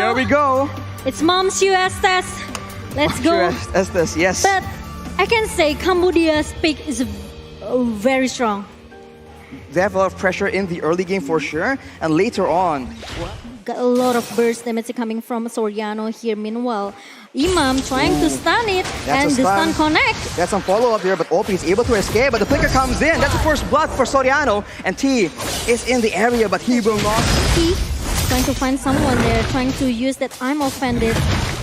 There we go. It's Mom's US test. Let's go. Estes, yes. But I can say Cambodia's pick is very strong. They have a lot of pressure in the early game for sure. And later on, Got a lot of burst damage coming from Soriano here. Meanwhile, Imam trying to stun it, and the stun connect. That's some follow-up here, but OP is able to escape, but the flicker comes in. That's the first blood for Soriano, and T is in the area, but he will not. T trying to find someone there, trying to use that I'm offended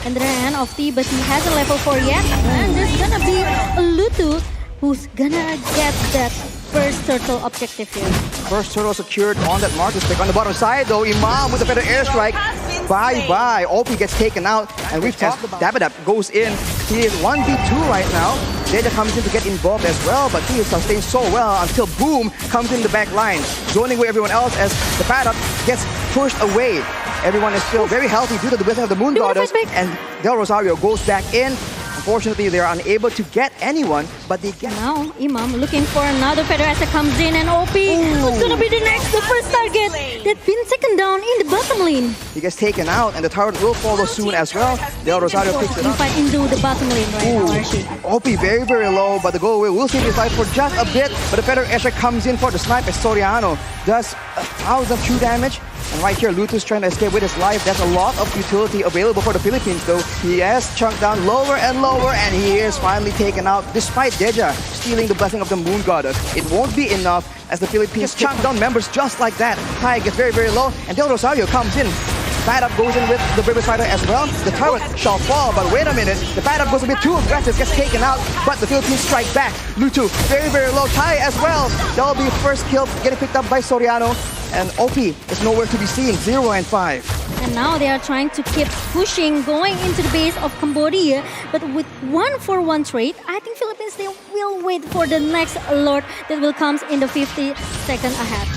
in the hand of T, but he hasn't level 4 yet. And there's gonna be a Lutu who's gonna get that first turtle objective here. First turtle secured on that Marcus pick. On the bottom side though, Imam with a better airstrike. Bye-bye. OP gets taken out, and we've talked about Dabadab goes in. He is 1v2 right now. Deja comes in to get involved as well, but he is sustained so well until Boom comes in the back line, joining with everyone else as the Paddock gets pushed away. Everyone is still very healthy due to the blessing of the Moon Goddess, and Del Rosario goes back in. Unfortunately, they are unable to get anyone, but they get... Now, Imam looking for another feather as it comes in, and OP who's gonna be the first target that's been taken down in the bottom lane. He gets taken out, and the turret will follow soon as well. Del Rosario picks it up. Fight into the bottom lane right now, Archie. OP very, very low, but the go away will save his life for just a bit. But the feather airstrike comes in for the snipe as Soriano does 1,000 true damage. And right here, Lutu's trying to escape with his life. There's a lot of utility available for the Philippines, though. He has chunked down lower and lower, and he is finally taken out, despite Deja stealing the blessing of the Moon Goddess. It won't be enough as the Philippines chunk down members just like that. Tai gets very, very low, and Del Rosario comes in. Paddock goes in with the Brave Spider as well. The turret shall fall, but wait a minute. The Paddock goes a bit too aggressive, gets taken out, but the Philippines strike back. Lutu, very, very low. Tai as well. That'll be first kill, getting picked up by Soriano. And OP is nowhere to be seen, 0 and 5. And now they are trying to keep pushing, going into the base of Cambodia. But with 1-for-1 trade, I think Philippines, they will wait for the next alert that will come in the 50 seconds ahead.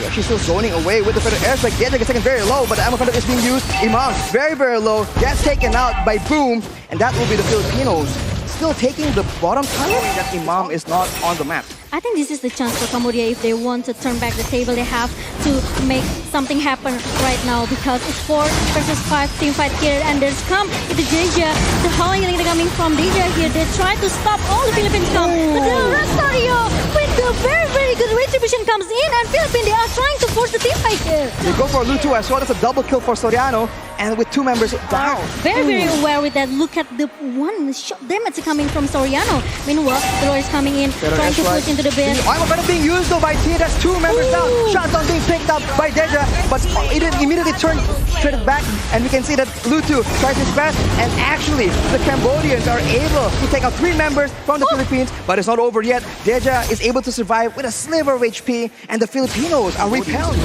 Yeah, she's still zoning away with the feather airstrike. Deja gets taken very low, but the ammo is being used. Imam, very, very low, gets taken out by Boom, and that will be the Filipinos still taking the bottom tower. That Imam is not on the map. I think this is the chance for Cambodia. If they want to turn back the table, they have to make something happen right now, because it's 4 versus 5 team fight here, and there's come with the Deja, the healing coming from Deja here. They try to stop all the Philippines come, but the Rosario with the very, very good retribution comes in, and Philippines, they are trying to force the team fight here. They go for Lutu as well. That's a double kill for Soriano, and with 2 members down. Very, very aware with that. Look at the one shot damage coming from Soriano. Meanwhile, the Lord is coming in, trying to push into the base. I'm better being used though by T. That's 2 members down. Shotdown being picked up by Deja, but it immediately turned back, and we can see that Lutu tries his best, and actually the Cambodians are able to take out 3 members from the Philippines, but it's not over yet. Deja is able to survive with a sliver of HP, and the Filipinos are repelled.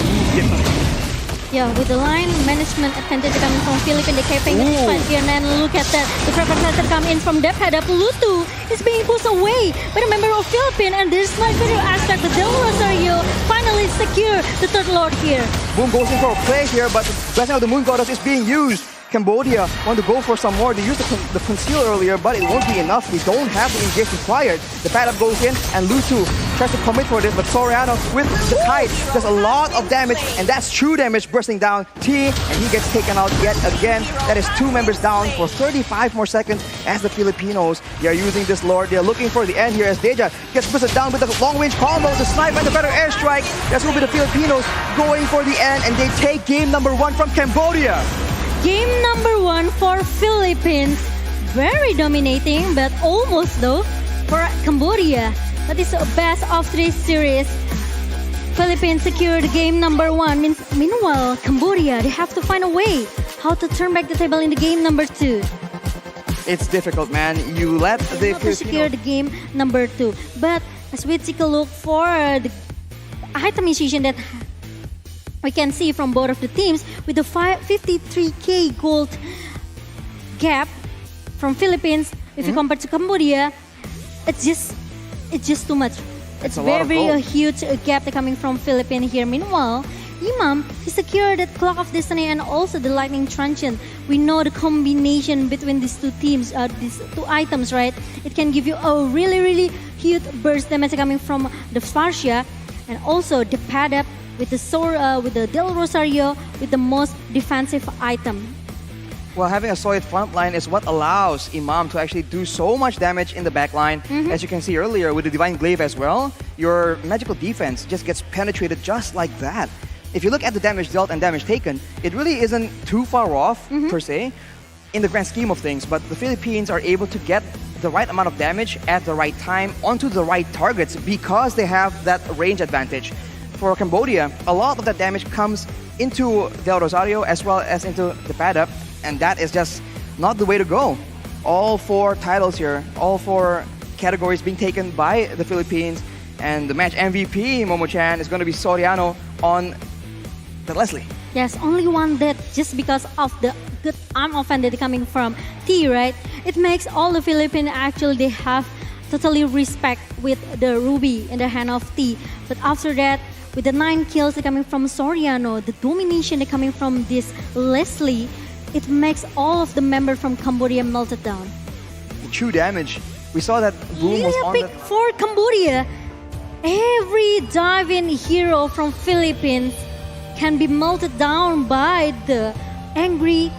Yeah, with the line management advantage coming from Philippines, they're keeping the fight here, and then look at that. The preference that come in from Dep head up. Lutu is being pushed away by the member of Philippines, and there's no further aspect. The Del Rosario finally secure the third lord here. Boom goes in for a play here, but the blessing of the Moon Goddess is being used. Cambodia want to go for some more. They used the conceal earlier, but it won't be enough. They don't have the engage required. The Paddock goes in, and Lutu tries to commit for this, but Soriano with the kite does a lot of damage, and that's true damage bursting down T, and he gets taken out yet again. That is 2 members down for 35 more seconds as the Filipinos, they are using this lord. They're looking for the end here as Deja gets boosted down with the long-range combo, the snipe and the better airstrike. That's will be the Filipinos going for the end, and they take game number 1 from Cambodia. Game number 1 for Philippines. Very dominating, but almost though for Cambodia. But it's a best of 3 series. Philippines secured game number 1. Meanwhile, Cambodia, they have to find a way how to turn back the table in the game number 2. It's difficult, man. You let the Filipinos secure the game number 2. But as we take a look for the itemization that we can see from both of the teams, with the 53k gold gap from Philippines, if you compare to Cambodia, it's just too much. It's very huge gap coming from Philippines here. Meanwhile, Imam, he secured that Clock of Destiny and also the Lightning Transient. We know the combination between these 2 teams, these 2 items, right? It can give you a really, really huge burst damage coming from the Spartia, and also the Paddock with the Del Rosario with the most defensive item. Well, having a solid front line is what allows Imam to actually do so much damage in the back line. As you can see earlier with the Divine Glaive as well, your magical defense just gets penetrated just like that. If you look at the damage dealt and damage taken, it really isn't too far off, per se, in the grand scheme of things, but the Philippines are able to get the right amount of damage at the right time onto the right targets because they have that range advantage. For Cambodia, a lot of that damage comes into Del Rosario as well as into the pad-up, and that is just not the way to go. All 4 titles here, all 4 categories being taken by the Philippines, and the match MVP, Momo-chan, is going to be Soriano on the Leslie. Yes, only one that just because of the good arm offender coming from T, right? It makes all the Philippines actually they have totally respect with the Ruby in the hand of T. But after that, with the 9 kills coming from Soriano, the domination coming from this Leslie, it makes all of the members from Cambodia melted down. The true damage. We saw that Boom was on pick for Cambodia. Every dive-in hero from Philippines can be melted down by the angry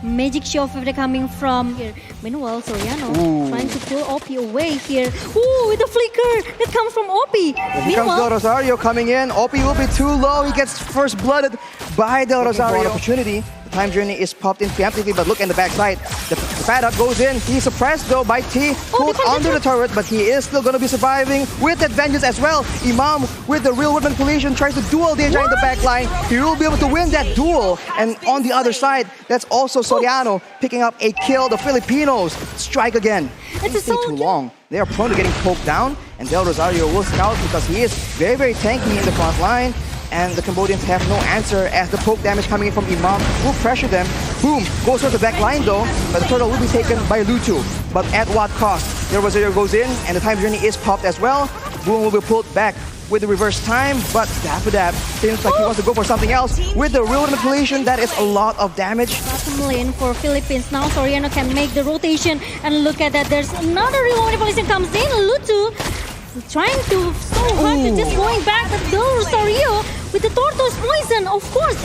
magic show effect coming from here. Meanwhile, Soriano trying to pull OP away here. Ooh, with the flicker that comes from OP. Here comes Del Rosario coming in. OP will be too low. He gets first blooded by Del Rosario. Opportunity. The time journey is popped in preemptively, but look in the backside. The pad-up goes in. He's suppressed though by T. Pulled under the turret, but he is still going to be surviving with that vengeance as well. Imam with the real weapon collision tries to duel the entire in the back line. He will be able to win that duel. And on the other side, that's also Soriano picking up a kill. The Filipinos strike again. It's too long. They are prone to getting poked down, and Del Rosario will scout because he is very, very tanky in the front line. And the Cambodians have no answer as the poke damage coming in from Imam will pressure them. Boom! Goes for the back line though, but the turtle will be taken by Lutu. But at what cost? Del Rosario goes in, and the time journey is popped as well. Boom will be pulled back with the reverse time, but Dap seems like he wants to go for something else. With the real manipulation, that is a lot of damage. Bottom lane for Philippines. Now Soriano can make the rotation, and look at that. There's another real manipulation comes in. Lutu trying to so hard to just going back, but Del Rosario with the tortoise poison, of course.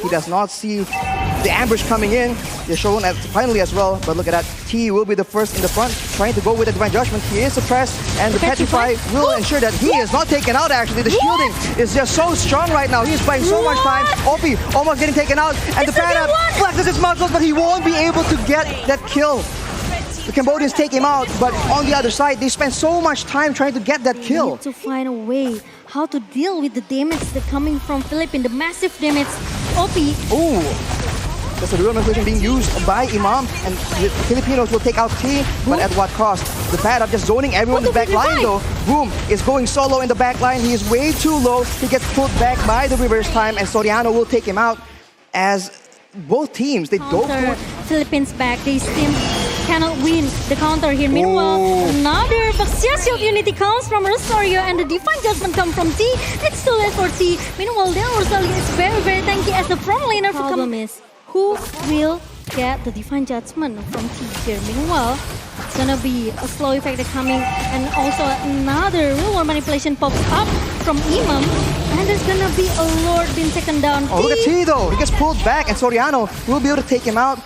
He does not see the ambush coming in. They're shown as finally as well, but look at that. T will be the first in the front, trying to go with the Divine Judgment. He is suppressed, and the Petrify will ensure that he is not taken out actually. The shielding is just so strong right now. He's buying so much time. OP almost getting taken out, and the pad-up flexes his muscles, but he won't be able to get that kill. The Cambodians take him out, but on the other side, they spend so much time trying to get that kill. Need to find a way how to deal with the damage that coming from Philippines, the massive damage. OP. Ooh, that's a real manipulation being used by Imam, and the Filipinos will take out T, but at what cost? The pad-up just zoning everyone in the back line though. Boom is going solo in the back line. He is way too low. He gets pulled back by the reverse time, and Soriano will take him out as both teams, they don't do Philippines back. They still cannot win the counter here. Meanwhile, another Baxiasi of Unity comes from Rosario, and the Divine Judgment comes from T. It's too late for T. Meanwhile, Del Rosario is very, very tanky as the front laner for Problem is, who will get the Divine Judgment from T here? Meanwhile, it's gonna be a slow effect coming, and also another real world manipulation pops up from Imam, and there's gonna be a Lord being taken down. Oh, look at T though, he gets pulled back, and Soriano will be able to take him out.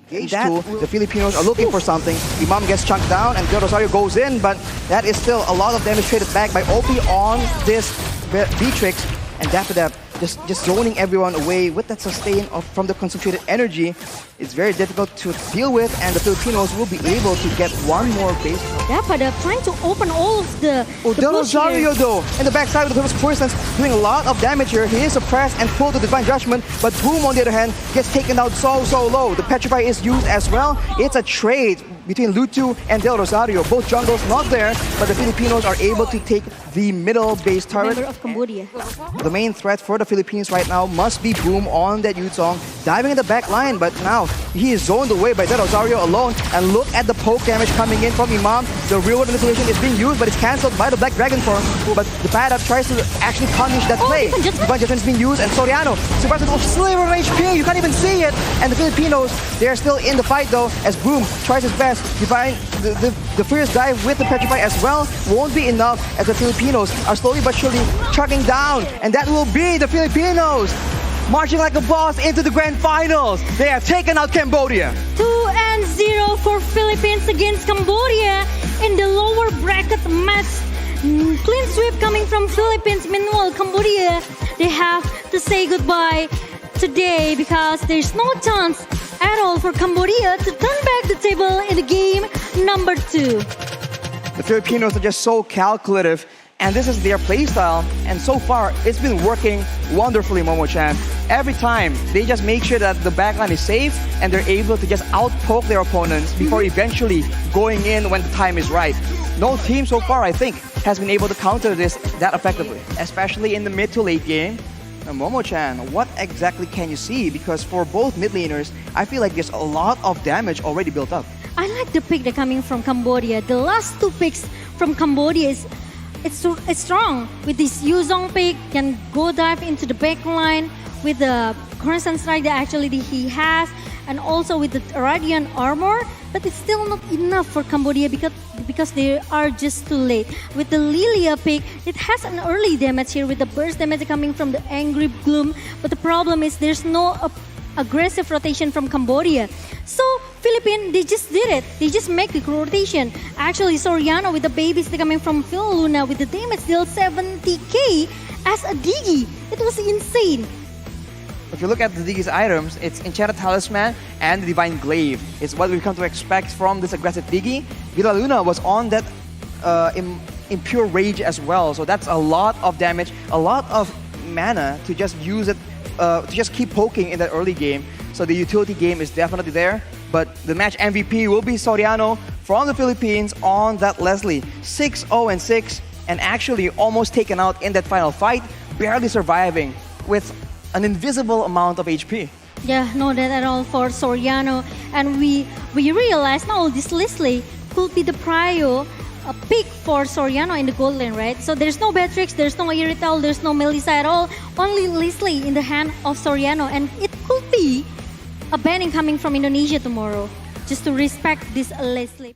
The Filipinos are looking for something. Imam gets chunked down, and Del Rosario goes in, but that is still a lot of damage traded back by OP on this Beatrix, and Dap just zoning everyone away with that sustain from the concentrated energy. It's very difficult to deal with, and the Filipinos will be able to get one more base. Dap trying to open all of the Del Rosario though, in the backside with the first poisons, doing a lot of damage here. He is suppressed and pulled to Divine Judgment, but Boom on the other hand gets taken out so low. The Petrify is used as well. It's a trade between Lutu and Del Rosario. Both jungles not there, but the Filipinos are able to take the middle base turret. Member of Cambodia. The main threat for the Philippines right now must be Boom on that Yuzong, diving in the back line, but now he is zoned away by Del Rosario alone, and look at the poke damage coming in from Imam. The real world manipulation is being used, but it's cancelled by the Black Dragon form, but the pad-up tries to actually punish that play. Divine Judgment is being used, and Soriano survives with a sliver of HP, you can't even see it, and the Filipinos, they're still in the fight though, as Boom tries his best. Divine, the fierce dive with the Petrify as well won't be enough, as the Filipinos are slowly but surely chugging down, and that will be the Filipinos marching like a boss into the grand finals. They have taken out Cambodia. 2-0 for Philippines against Cambodia in the lower bracket match. Clean sweep coming from Philippines. Meanwhile, Cambodia, they have to say goodbye today because there's no chance at all for Cambodia to turn back the table in the game number 2. The Filipinos are just so calculative, and this is their play style, and so far it's been working wonderfully, Momo-chan. Every time they just make sure that the backline is safe and they're able to just outpoke their opponents before eventually going in when the time is right. No team so far, I think, has been able to counter this that effectively, especially in the mid to late game. Now, Momo-chan, what exactly can you see? Because for both mid laners, I feel like there's a lot of damage already built up. I like the pick that coming from Cambodia. The last 2 picks from Cambodia it's strong. With this Yuzong pick, can go dive into the back line with the constant strike that actually he has, and also with the Radiant armor. But it's still not enough for Cambodia because they are just too late. With the Lilia pick, it has an early damage here with the burst damage coming from the Angry Gloom. But the problem is there's no aggressive rotation from Cambodia. So Philippines, they just did it. They just make the rotation. Actually, Soriano with the babies coming from Phil Luna with the damage deal 70k as a Digi. It was insane. If you look at the Digi's items, it's Enchanted Talisman and the Divine Glaive. It's what we've come to expect from this aggressive Digi. Villa Luna was on that Impure Rage as well. So that's a lot of damage, a lot of mana to just use it, to just keep poking in that early game. So the utility game is definitely there. But the match MVP will be Soriano from the Philippines on that Leslie. 6-0-6 and actually almost taken out in that final fight, barely surviving with an invisible amount of HP. Yeah, no that at all for Soriano. And we realized now this Leslie could be the prio pick for Soriano in the gold lane, right? So there's no Beatrix, there's no Irrital, there's no Melissa at all. Only Leslie in the hand of Soriano. And it could be a banning coming from Indonesia tomorrow just to respect this Leslie.